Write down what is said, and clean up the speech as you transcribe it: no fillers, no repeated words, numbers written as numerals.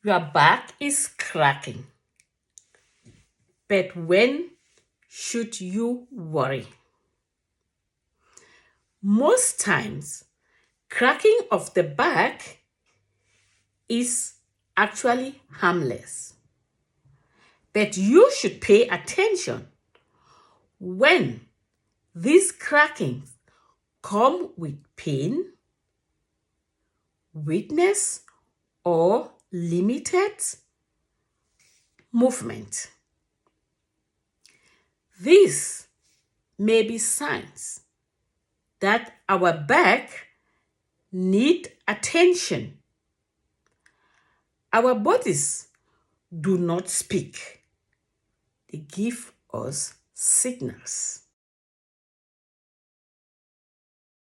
Your back is cracking. But when should you worry? Most times, cracking of the back is actually harmless. But you should pay attention when these crackings come with pain, weakness, or limited movement. These may be signs that our back need attention. Our bodies do not speak. They give us signals.